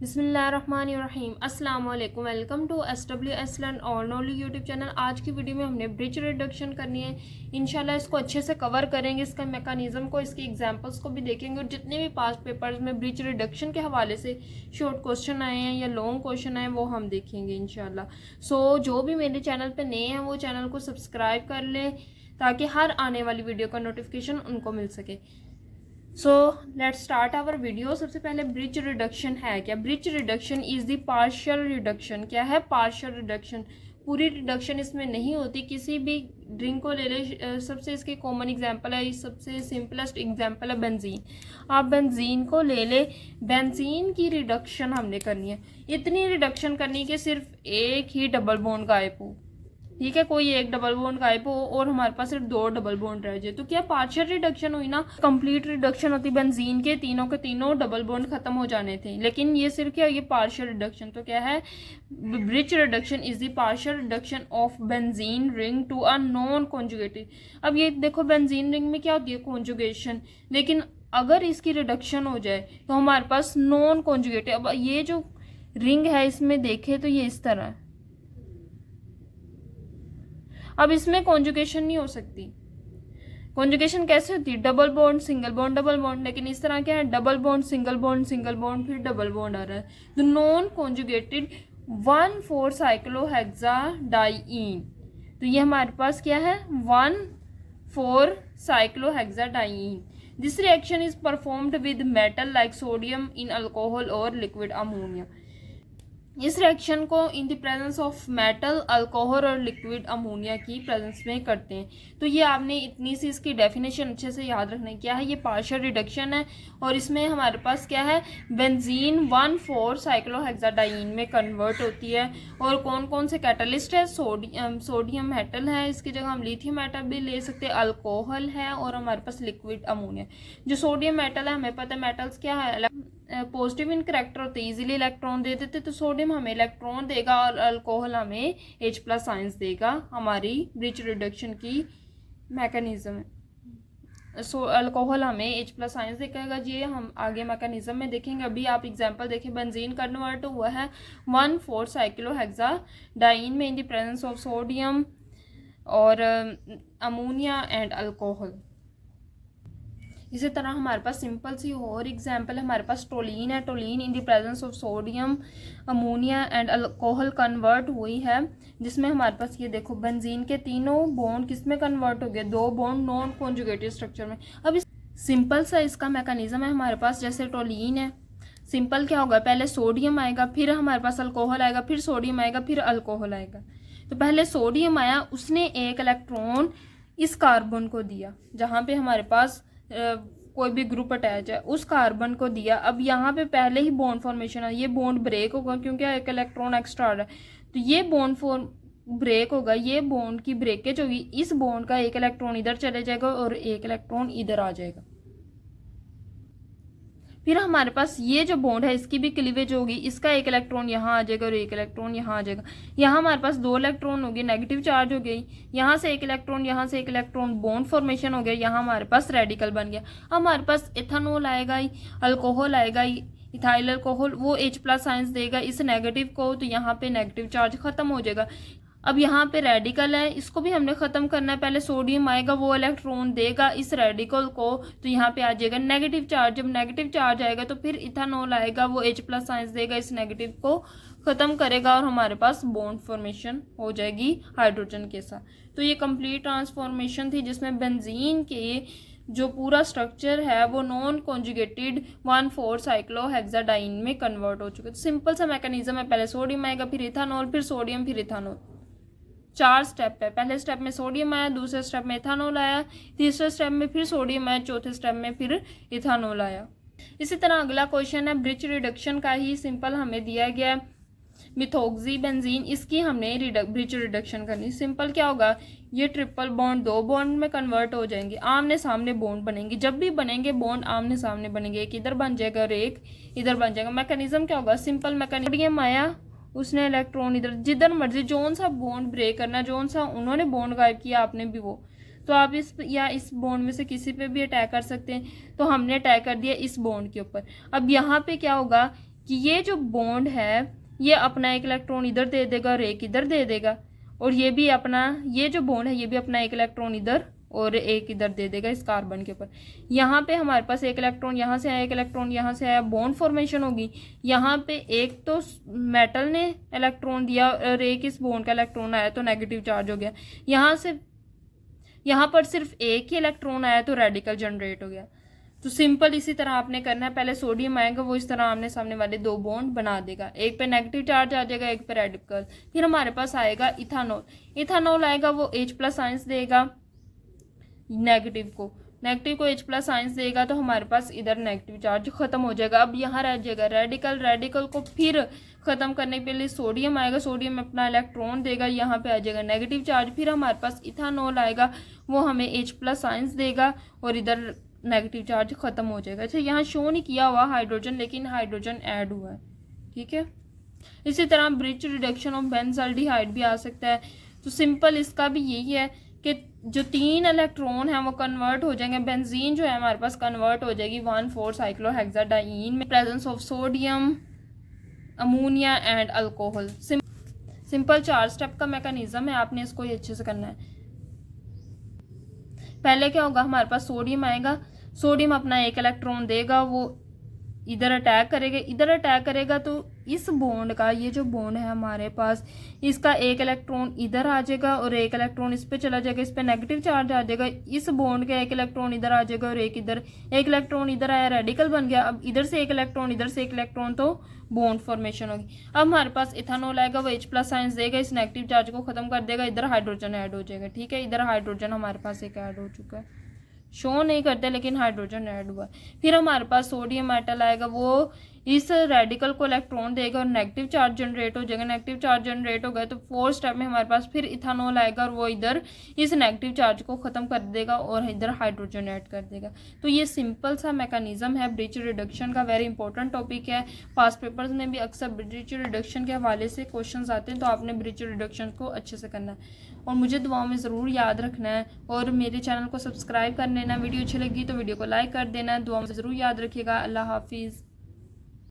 बिस्मिल्लाहिर्रहमानिर्रहीम अस्सलाम वालेकुम। वेलकम टू SWS लर्न और नॉलेज यूट्यूब चैनल। आज की वीडियो में हमने ब्रिज रिडक्शन करनी है। इंशाल्लाह इसको अच्छे से कवर करेंगे, इसका मैकेनिज्म को, इसकी एग्जांपल्स को भी देखेंगे और जितने भी पास्ट पेपर्स में ब्रिज रिडक्शन के हवाले से शॉर्ट क्वेश्चन आए हैं या लॉन्ग क्वेश्चन आए वो हम देखेंगे इंशाल्लाह। जो भी मेरे चैनल पर नए हैं वो चैनल को सब्सक्राइब कर लें ताकि हर आने वाली वीडियो का नोटिफिकेशन उनको मिल सके। Let's start our video. सबसे पहले ब्रिज रिडक्शन है क्या? Birch reduction is the partial reduction. क्या है? Partial reduction. पूरी रिडक्शन इसमें नहीं होती। किसी भी ड्रिंक को ले ले, सबसे इसके कॉमन एग्जांपल है, सबसे सिंपलेस्ट एग्जांपल है बेंजीन। आप बेंजीन को ले ले, बेंजीन की रिडक्शन हमने करनी है। इतनी रिडक्शन करनी कि सिर्फ एक ही डबल बॉन्ड गायब हो, ठीक है, कोई एक डबल बॉन्ड गायब हो और हमारे पास सिर्फ दो डबल बॉन्ड रह जाए, तो क्या पार्शियल रिडक्शन हुई ना। कंप्लीट रिडक्शन होती बेंजीन के तीनों डबल बॉन्ड खत्म हो जाने थे, लेकिन ये सिर्फ क्या, ये पार्शियल रिडक्शन। तो क्या है? Birch reduction is the partial reduction of benzene ring to a non conjugated. अब ये देखो, बेंजीन रिंग में क्या होती है? कॉन्जुगेशन। लेकिन अगर इसकी रिडक्शन हो जाए तो हमारे पास नॉन कॉन्जुगेटेड। अब ये जो रिंग है इसमें देखे तो ये इस तरह है। अब इसमें कॉन्जुगेशन नहीं हो सकती। कॉन्जुगेशन कैसे होती है? Double bond single bond double bond. लेकिन इस तरह क्या है? डबल बॉन्ड सिंगल बॉन्ड फिर डबल बॉन्ड आ रहा है। The non conjugated 1,4 cyclohexadiene. तो ये हमारे पास क्या है? 1,4 cyclohexadiene. This reaction is performed with metal like sodium in alcohol और लिक्विड अमोनिया। इस रिएक्शन को in the presence of metal, alcohol और लिक्विड अमोनिया की प्रेजेंस में करते हैं। तो ये आपने इतनी सी इसकी डेफिनेशन अच्छे से याद रखना है। क्या है? ये पार्शियल रिडक्शन है और इसमें हमारे पास क्या है? बेंजीन 1,4 साइक्लोहेक्साडाइईन में कन्वर्ट होती है। और कौन कौन से कैटलिस्ट है? सोडियम मेटल है, इसकी जगह हम लिथियम मेटल भी ले सकते हैं, अल्कोहल है और हमारे पास लिक्विड अमोनिया। जो सोडियम मेटल है, हमें पता है मेटल्स क्या है, पॉजिटिव इन करेक्टर होते हैं, इजीली इलेक्ट्रॉन दे देते, तो सोडियम हमें इलेक्ट्रॉन देगा और अल्कोहल हमें H+ आयंस देगा। हमारी ब्रिज रिडक्शन की मैकेनिज्म है। अल्कोहल हमें H+ आयंस देगा। ये हम आगे मैकेनिज्म में देखेंगे। अभी आप एग्जांपल देखें, बेंजीन कन्वर्ट हुआ है 1,4 साइक्लोहेक्साडाइईन में इन द प्रेजेंस ऑफ सोडियम और अमोनिया एंड अल्कोहल। इसी तरह हमारे पास सिंपल सी और एग्जांपल है। हमारे पास टोलीन है। टोलीन इन the presence of sodium, ammonia and alcohol convert हुई है, जिसमें हमारे पास ये देखो बेंजीन के तीनों बॉन्ड किस में कन्वर्ट हो गए? दो बॉन्ड नॉन कॉन्जुगेटेड स्ट्रक्चर में। अब इस सिंपल सा इसका मैकेनिज्म है हमारे पास। जैसे टोलीन है, सिंपल क्या होगा? पहले सोडियम आएगा, फिर हमारे पास अल्कोहल आएगा, फिर सोडियम आएगा, फिर अल्कोहल आएगा। तो पहले सोडियम आया, उसने एक इलेक्ट्रॉन इस कार्बन को दिया जहाँ पे हमारे पास कोई भी ग्रुप अटैच है, उस कार्बन को दिया। अब यहाँ पे पहले ही बॉन्ड फॉर्मेशन है, ये बॉन्ड ब्रेक होगा क्योंकि एक इलेक्ट्रॉन एक्स्ट्रा आ रहा है, तो ये बॉन्ड ब्रेक होगा। ये बॉन्ड की ब्रेकेज होगी, इस बॉन्ड का एक इलेक्ट्रॉन इधर चले जाएगा और एक इलेक्ट्रॉन इधर आ जाएगा। फिर हमारे पास ये जो बॉन्ड है इसकी भी क्लीवेज होगी, इसका एक इलेक्ट्रॉन यहाँ आ जाएगा और एक इलेक्ट्रॉन यहाँ आ जाएगा। यहाँ हमारे पास दो इलेक्ट्रॉन हो गए, नेगेटिव चार्ज हो गई, यहाँ से एक इलेक्ट्रॉन, यहाँ से एक इलेक्ट्रॉन, बॉन्ड फॉर्मेशन हो गया। यहाँ हमारे पास रेडिकल बन गया। हमारे पास एथेनॉल आएगा, अल्कोहल आएगा, इथाइल अल्कोहल, वो H+ आयंस देगा इस नेगेटिव को, तो यहाँ पे नेगेटिव चार्ज खत्म हो जाएगा। अब यहाँ पे रेडिकल है, इसको भी हमने खत्म करना है। पहले सोडियम आएगा, वो इलेक्ट्रॉन देगा इस रेडिकल को, तो यहाँ पे आ जाएगा नेगेटिव चार्ज। जब नेगेटिव चार्ज आएगा तो फिर इथेनॉल आएगा, वो H+ आयंस देगा, इस नेगेटिव को खत्म करेगा और हमारे पास बॉन्ड फॉर्मेशन हो जाएगी हाइड्रोजन के साथ। तो ये कंप्लीट ट्रांसफॉर्मेशन थी जिसमें बेंजीन के जो पूरा स्ट्रक्चर है वो नॉन कॉन्जुगेटेड 1,4 साइक्लोहेक्साडाइईन में कन्वर्ट हो चुका है। सिंपल सा मैकेनिज्म है, पहले सोडियम आएगा, फिर इथेनॉल, फिर सोडियम, फिर इथेनॉल। 4 स्टेप है। पहले स्टेप में सोडियम आया, दूसरे स्टेप में इथेनॉल आया, तीसरे स्टेप में फिर सोडियम आया, चौथे स्टेप में फिर इथेनॉल आया। इसी तरह अगला क्वेश्चन है ब्रिज रिडक्शन का ही, सिंपल हमें दिया गया मिथोक्सी बेंजीन, इसकी हमने ब्रिज रिडक्शन करनी। सिंपल क्या होगा? ये ट्रिपल बॉन्ड दो बॉन्ड में कन्वर्ट हो जाएंगे, आमने सामने बॉन्ड बनेंगे। जब भी बनेंगे बॉन्ड आमने सामने बनेंगे, एक इधर बन जाएगा और एक इधर बन जाएगा। मैकेनिज्म क्या होगा? सिंपल मैकेनिज्म आया, उसने इलेक्ट्रॉन इधर, जिधर मर्जी जोन सा बॉन्ड ब्रेक करना, जोन सा उन्होंने बॉन्ड गायब किया, आपने भी वो, तो आप इस बॉन्ड में से किसी पे भी अटैक कर सकते हैं। तो हमने अटैक कर दिया इस बॉन्ड के ऊपर। अब यहाँ पे क्या होगा कि ये जो बॉन्ड है ये अपना एक इलेक्ट्रॉन इधर दे देगा और एक इधर दे देगा, और ये भी अपना, ये जो बॉन्ड है ये भी अपना एक इलेक्ट्रॉन इधर और एक इधर दे देगा इस कार्बन के ऊपर। यहाँ पे हमारे पास एक इलेक्ट्रॉन यहाँ से आया, एक इलेक्ट्रॉन यहाँ से आया, बॉन्ड फॉर्मेशन होगी। यहाँ पे एक तो मेटल ने इलेक्ट्रॉन दिया और एक इस बॉन्ड का इलेक्ट्रॉन आया तो नेगेटिव चार्ज हो गया। यहाँ से यहाँ पर सिर्फ एक ही इलेक्ट्रॉन आया तो रेडिकल जनरेट हो गया। तो सिंपल इसी तरह आपने करना है, पहले सोडियम आएगा वो इस तरह आमने सामने वाले दो बॉन्ड बना देगा, एक पे नेगेटिव चार्ज आ जाएगा, एक पे रेडिकल। फिर हमारे पास आएगा इथानॉल, इथानॉल आएगा वो H+ आयंस देगा नेगेटिव को H+ आयंस देगा, तो हमारे पास इधर नेगेटिव चार्ज खत्म हो जाएगा। अब यहाँ रह जाएगा रेडिकल, रेडिकल को फिर खत्म करने के लिए सोडियम आएगा, सोडियम अपना इलेक्ट्रॉन देगा, यहाँ पे आ जाएगा नेगेटिव चार्ज। फिर हमारे पास इथानॉल आएगा वो हमें H+ आयंस देगा और इधर नेगेटिव चार्ज खत्म हो जाएगा। अच्छा, यहाँ शो नहीं किया हुआ हाइड्रोजन, लेकिन हाइड्रोजन ऐड हुआ है, ठीक है। इसी तरह ब्रिज रिडक्शन ऑफ बेंजल्डिहाइड भी आ सकता है। तो सिंपल इसका भी यही है कि जो 3 इलेक्ट्रॉन हैं वो कन्वर्ट हो जाएंगे, बेंजीन जो है हमारे पास कन्वर्ट हो जाएगी 1,4-साइक्लोहेक्साडाइन में, presence of sodium, ammonia and alcohol. Simple 4 step का मैकेनिज्म है, आपने इसको ही अच्छे से करना है। पहले क्या होगा, हमारे पास सोडियम आएगा, सोडियम अपना एक इलेक्ट्रॉन देगा, वो इधर अटैक करेगा, इधर अटैक करेगा तो इस बॉन्ड का, ये जो बॉन्ड है हमारे पास, इसका एक इलेक्ट्रॉन इधर आ जाएगा और एक इलेक्ट्रॉन इस पे चला जाएगा, इस पे नेगेटिव चार्ज आ जाएगा। इस बॉन्ड का एक इलेक्ट्रॉन इधर आ जाएगा और एक इधर, एक इलेक्ट्रॉन इधर आया, रेडिकल बन गया। अब इधर से एक इलेक्ट्रॉन, इधर से एक इलेक्ट्रॉन, तो बॉन्ड फॉर्मेशन होगी। अब हमारे पास इथानॉल आएगा, वो H+ आयंस देगा, इस नेगेटिव चार्ज को खत्म कर देगा, इधर हाइड्रोजन ऐड हो जाएगा, ठीक है। इधर हाइड्रोजन हमारे पास एक ऐड हो चुका है, शो नहीं करते लेकिन हाइड्रोजन ऐड हुआ। फिर हमारे पास सोडियम मेटल आएगा, वो इस रेडिकल को इलेक्ट्रॉन देगा और नेगेटिव चार्ज जनरेट हो जाएगा, नेगेटिव चार्ज जनरेट हो गया तो 4 स्टेप में हमारे पास फिर इथानॉल आएगा और वो इधर इस नेगेटिव चार्ज को ख़त्म कर देगा और इधर हाइड्रोजन ऐड कर देगा। तो ये सिंपल सा मैकेनिज्म है ब्रिज रिडक्शन का, वेरी इंपॉर्टेंट टॉपिक है। पास्ट पेपर्स में भी अक्सर ब्रिज रिडक्शन के हवाले से क्वेश्चन आते हैं, तो आपने ब्रिज रिडक्शन को अच्छे से करना है और मुझे दुआओं में ज़रूर याद रखना है और मेरे चैनल को सब्सक्राइब कर लेना। वीडियो अच्छी लगी तो वीडियो को लाइक कर देना, दुआओं में ज़रूर याद रखिएगा। अल्लाह हाफिज़।